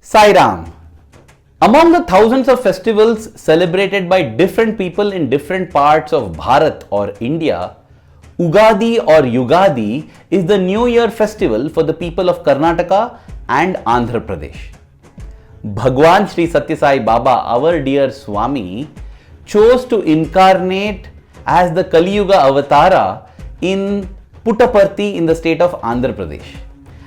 Sai Ram. Among the thousands of festivals celebrated by different people in different parts of Bharat or India, Ugadi or Yugadi is the New Year festival for the people of Karnataka and Andhra Pradesh. Bhagwan Sri Sathya Sai Baba, our dear Swami, chose to incarnate as the Kali Yuga Avatara in Puttaparthi in the state of Andhra Pradesh.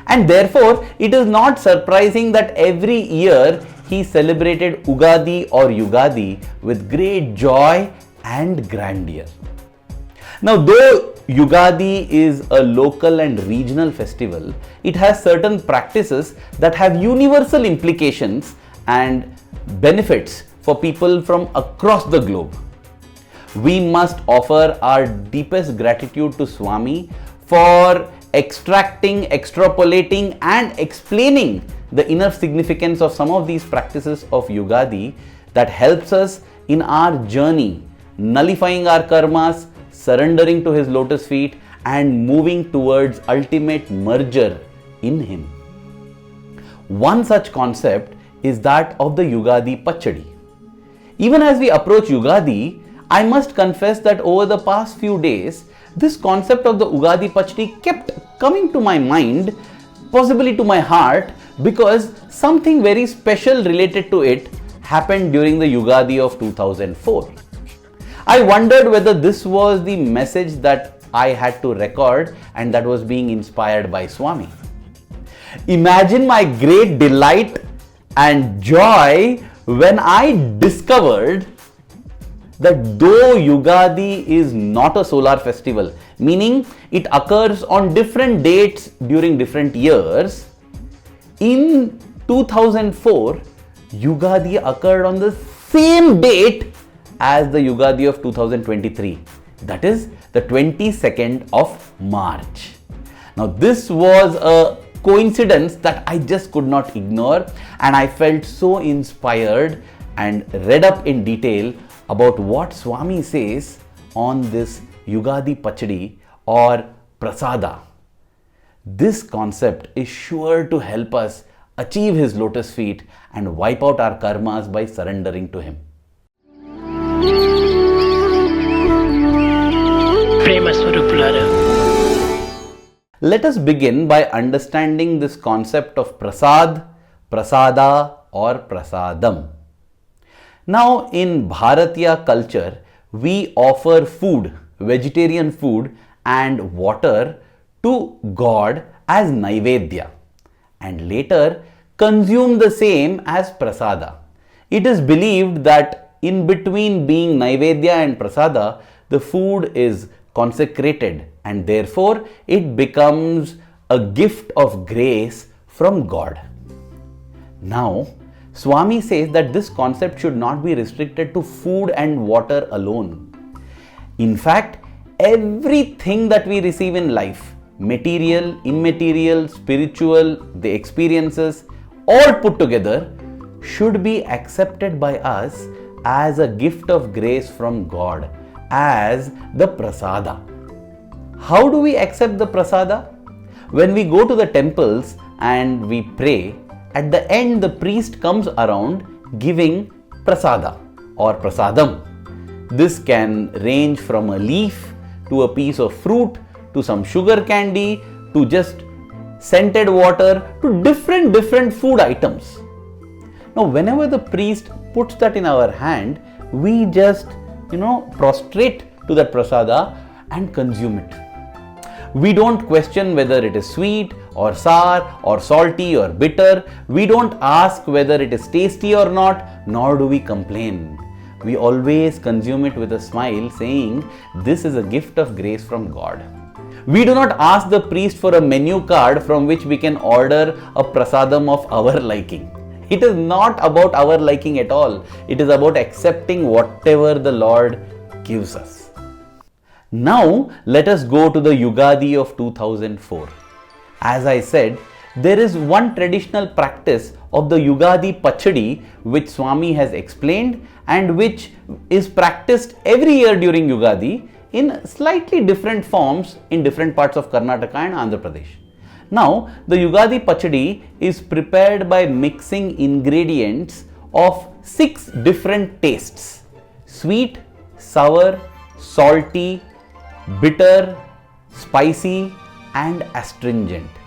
And therefore, it is not surprising that every year he celebrated Ugadi or Yugadi with great joy and grandeur. Now, though Yugadi is a local and regional festival, it has certain practices that have universal implications and benefits for people from across the globe. We must offer our deepest gratitude to Swami for extracting, extrapolating and explaining the inner significance of some of these practices of Yugadi that helps us in our journey, nullifying our karmas, surrendering to his lotus feet and moving towards ultimate merger in him. One such concept is that of the Yugadi Pachadi. Even as we approach Yugadi, I must confess that over the past few days, this concept of the Ugadi Pachadi kept coming to my mind, possibly to my heart, because something very special related to it happened during the Yugadi of 2004. I wondered whether this was the message that I had to record and that was being inspired by Swami. Imagine my great delight and joy when I discovered that though Yugadi is not a solar festival, meaning it occurs on different dates during different years, in 2004, Yugadi occurred on the same date as the Yugadi of 2023, that is the 22nd of March. Now, this was a coincidence that I just could not ignore, and I felt so inspired and read up in detail about what Swami says on this Yugadi Pachadi or Prasada. This concept is sure to help us achieve his lotus feet and wipe out our karmas by surrendering to him. Let us begin by understanding this concept of Prasad, Prasada or Prasadam. Now, in Bharatiya culture, we offer food, vegetarian food and water to God as Naivedya and later consume the same as Prasada. It is believed that in between being Naivedya and Prasada, the food is consecrated and therefore it becomes a gift of grace from God. Now, Swami says that this concept should not be restricted to food and water alone. In fact, everything that we receive in life, material, immaterial, spiritual, the experiences, all put together, should be accepted by us as a gift of grace from God, as the Prasada. How do we accept the Prasada? When we go to the temples and we pray, at the end the priest comes around giving Prasada or Prasadam. This can range from a leaf to a piece of fruit to some sugar candy to just scented water to different food items. Now, whenever the priest puts that in our hand, we just prostrate to that Prasada and consume it. We don't question whether it is sweet or sour or salty or bitter. We don't ask whether it is tasty or not, nor do we complain. We always consume it with a smile, saying, "This is a gift of grace from God." We do not ask the priest for a menu card from which we can order a prasadam of our liking. It is not about our liking at all. It is about accepting whatever the Lord gives us. Now, let us go to the Yugadi of 2004. As I said, there is one traditional practice of the Yugadi Pachadi which Swami has explained and which is practiced every year during Yugadi in slightly different forms in different parts of Karnataka and Andhra Pradesh. Now, the Yugadi Pachadi is prepared by mixing ingredients of 6 different tastes: sweet, sour, salty, bitter, spicy, and astringent.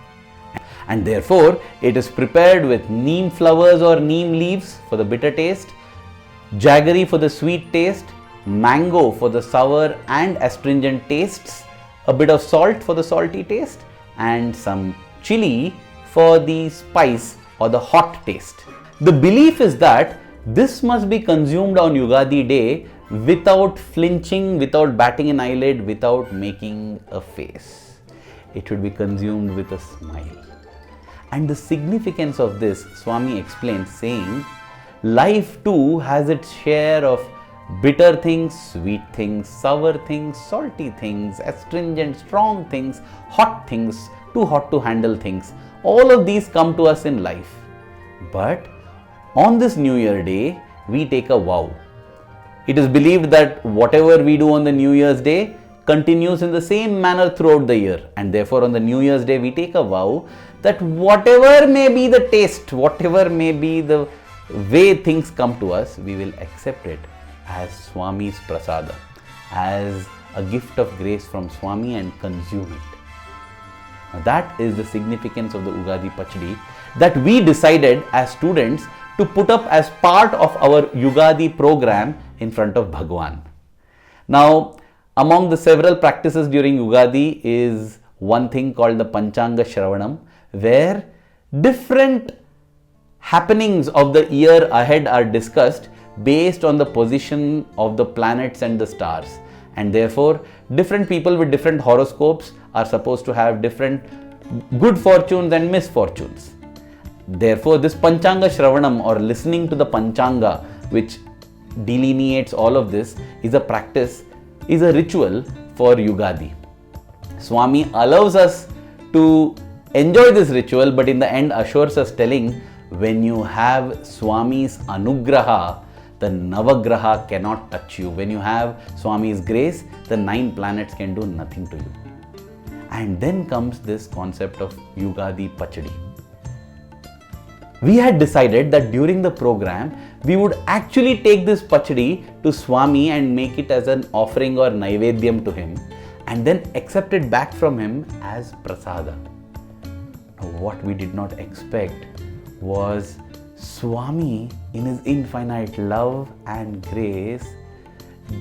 And therefore, it is prepared with neem flowers or neem leaves for the bitter taste, jaggery for the sweet taste, mango for the sour and astringent tastes, a bit of salt for the salty taste, and some chili for the spice or the hot taste. The belief is that this must be consumed on Yugadi day without flinching, without batting an eyelid, without making a face. It should be consumed with a smile. And the significance of this, Swami explains, saying, life too has its share of bitter things, sweet things, sour things, salty things, astringent, strong things, hot things, too hot to handle things. All of these come to us in life. But on this New Year day, we take a vow. It is believed that whatever we do on the New Year's day continues in the same manner throughout the year, and therefore on the New Year's day we take a vow that whatever may be the taste, whatever may be the way things come to us, we will accept it as Swami's Prasada, as a gift of grace from Swami, and consume it. Now that is the significance of the Ugadi Pachadi that we decided as students to put up as part of our Yugadi program in front of Bhagwan. Now, among the several practices during Yugadi is one thing called the Panchanga Shravanam, where different happenings of the year ahead are discussed based on the position of the planets and the stars. And therefore, different people with different horoscopes are supposed to have different good fortunes and misfortunes. Therefore, this Panchanga Shravanam, or listening to the Panchanga, which delineates all of this, is a practice, is a ritual for Yugadi. Swami allows us to enjoy this ritual, but in the end assures us, telling, when you have Swami's Anugraha, the Navagraha cannot touch you. When you have Swami's grace, the 9 planets can do nothing to you. And then comes this concept of Yugadi Pachadi. We had decided that during the program, we would actually take this Pachadi to Swami and make it as an offering or Naivedyam to him, and then accept it back from him as Prasada. What we did not expect was Swami, in his infinite love and grace,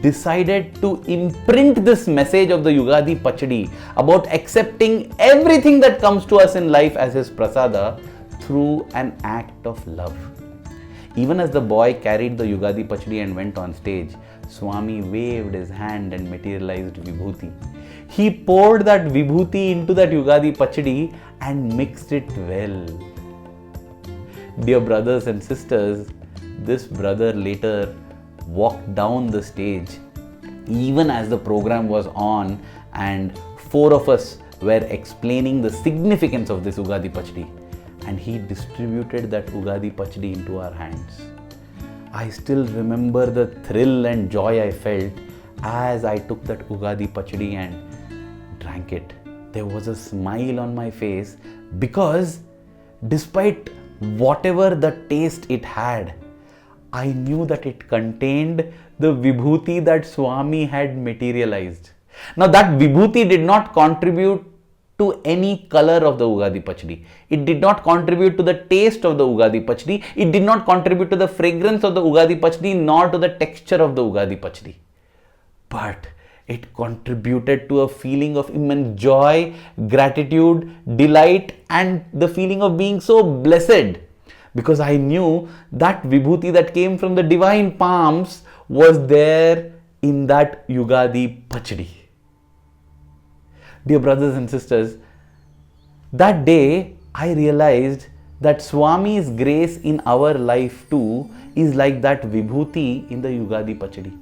decided to imprint this message of the Yugadi Pachadi about accepting everything that comes to us in life as his Prasada through an act of love. Even as the boy carried the Yugadi Pachadi and went on stage, Swami waved his hand and materialized Vibhuti. He poured that Vibhuti into that Yugadi Pachadi and mixed it well. Dear brothers and sisters, this brother later walked down the stage even as the program was on, and 4 of us were explaining the significance of this Ugadi Pachadi, and he distributed that Ugadi Pachadi into our hands. I still remember the thrill and joy I felt as I took that Ugadi Pachadi and drank it. There was a smile on my face because despite whatever the taste it had, I knew that it contained the Vibhuti that Swami had materialized. Now that Vibhuti did not contribute to any color of the Ugadi Pachadi. It did not contribute to the taste of the Ugadi Pachadi. It did not contribute to the fragrance of the Ugadi Pachadi, nor to the texture of the Ugadi Pachadi. But it contributed to a feeling of immense joy, gratitude, delight, and the feeling of being so blessed, because I knew that Vibhuti that came from the divine palms was there in that Yugadi Pachadi. Dear brothers and sisters, that day I realized that Swami's grace in our life too is like that Vibhuti in the Yugadi Pachadi.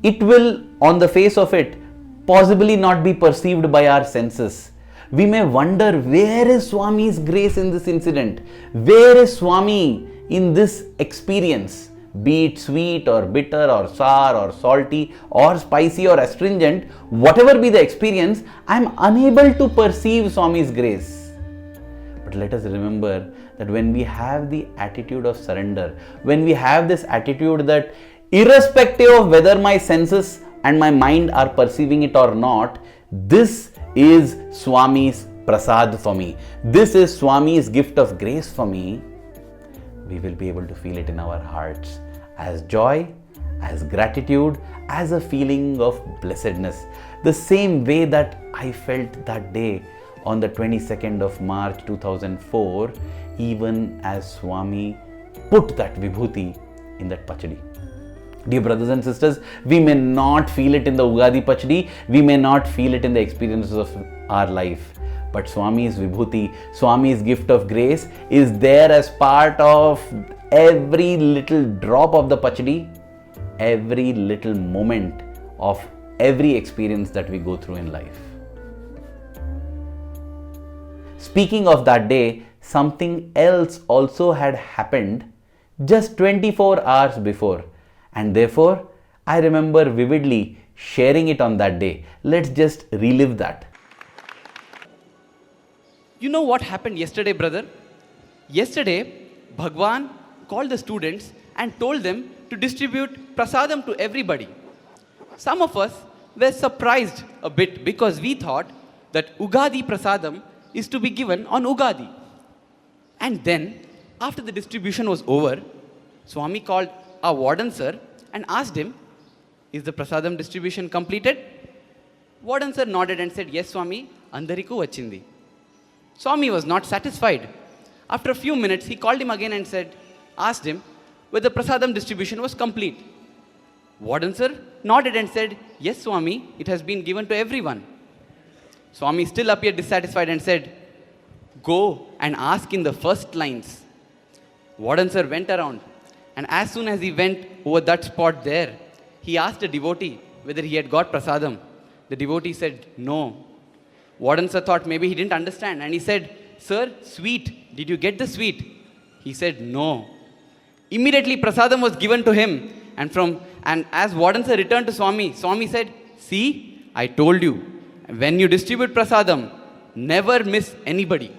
It will, on the face of it, possibly not be perceived by our senses. We may wonder, where is Swami's grace in this incident? Where is Swami in this experience? be it sweet or bitter or sour or salty or spicy or astringent, whatever be the experience, I am unable to perceive Swami's grace. But let us remember that when we have the attitude of surrender, when we have this attitude that irrespective of whether my senses and my mind are perceiving it or not, this is Swami's Prasad for me. This is Swami's gift of grace for me. We will be able to feel it in our hearts as joy, as gratitude, as a feeling of blessedness. The same way that I felt that day on the 22nd of March 2004, even as Swami put that vibhuti in that pachadi. Dear brothers and sisters, we may not feel it in the Ugadi Pachadi, we may not feel it in the experiences of our life, but Swami's vibhuti, Swami's gift of grace is there as part of every little drop of the Pachadi, every little moment of every experience that we go through in life. Speaking of that day, something else also had happened just 24 hours before. And therefore, I remember vividly sharing it on that day. Let's just relive that. You know what happened yesterday, brother? Yesterday, Bhagwan called the students and told them to distribute Prasadam to everybody. Some of us were surprised a bit because we thought that Ugadi Prasadam is to be given on Ugadi. And then, after the distribution was over, Swami called our warden sir and asked him, "Is the Prasadam distribution completed?" Warden sir nodded and said, "Yes, Swami, andariku vachindi." Swami was not satisfied. After a few minutes, he called him again and asked him whether Prasadam distribution was complete. Warden sir nodded and said, "Yes, Swami, it has been given to everyone." Swami still appeared dissatisfied and said, "Go and ask in the first lines." Warden sir went around, and as soon as he went over that spot there, he asked a devotee whether he had got prasadam. The devotee said, "No." Warden sir thought maybe he didn't understand, and he said, "Sir, sweet, did you get the sweet?" He said, "No." Immediately prasadam was given to him, and as warden sir returned to Swami, Swami said, "See, I told you, when you distribute prasadam, never miss anybody."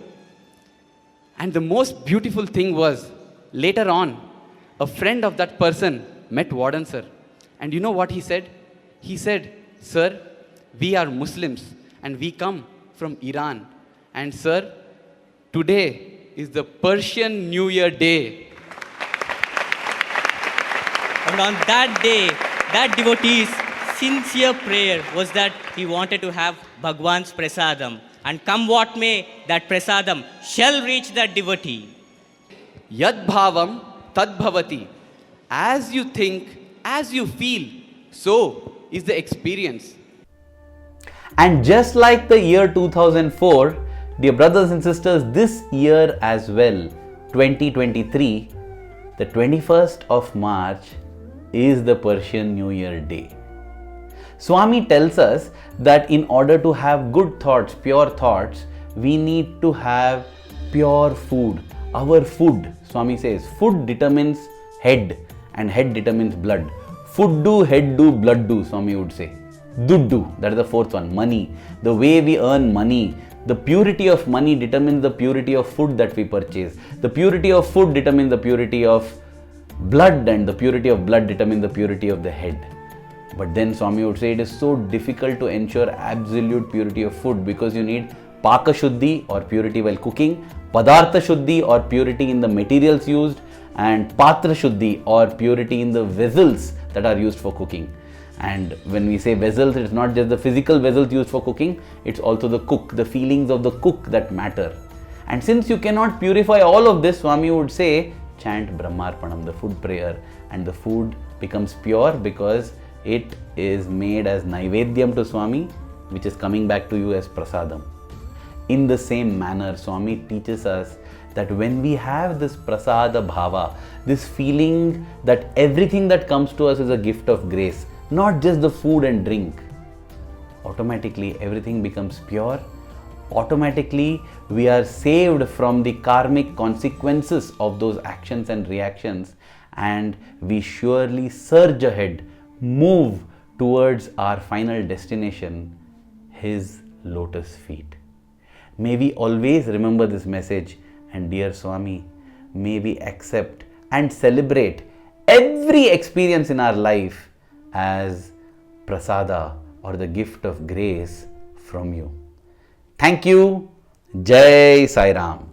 And the most beautiful thing was, later on, a friend of that person met warden sir. And you know what he said? He said, "Sir, we are Muslims and we come from Iran. And sir, today is the Persian New Year day." And on that day, that devotee's sincere prayer was that he wanted to have Bhagwan's prasadam. And come what may, that prasadam shall reach that devotee. Yad bhavam tad bhavati. As you think, as you feel, so is the experience. And just like the year 2004, dear brothers and sisters, this year as well, 2023, the 21st of March is the Persian New Year day. Swami tells us that in order to have good thoughts, pure thoughts, we need to have pure food. Our food, Swami says, food determines head and head determines blood. Food do, head do, blood do, Swami would say. Dud do, that is the fourth one, money. The way we earn money, the purity of money determines the purity of food that we purchase. The purity of food determines the purity of blood, and the purity of blood determines the purity of the head. But then Swami would say it is so difficult to ensure absolute purity of food because you need Paka Shuddhi or purity while cooking, Padartha Shuddhi or purity in the materials used, and Patra Shuddhi or purity in the vessels that are used for cooking. And when we say vessels, it's not just the physical vessels used for cooking, it's also the cook, the feelings of the cook that matter. And since you cannot purify all of this, Swami would say, chant Brahmarpanam, the food prayer, and the food becomes pure because it is made as Naivedyam to Swami, which is coming back to you as Prasadam. In the same manner, Swami teaches us that when we have this Prasada Bhava, this feeling that everything that comes to us is a gift of grace, not just the food and drink, automatically everything becomes pure. Automatically we are saved from the karmic consequences of those actions and reactions, and we surely surge ahead, move towards our final destination, His lotus feet. May we always remember this message, and dear Swami, may we accept and celebrate every experience in our life as Prasada, or the gift of grace from you. Thank you. Jai Sai Ram.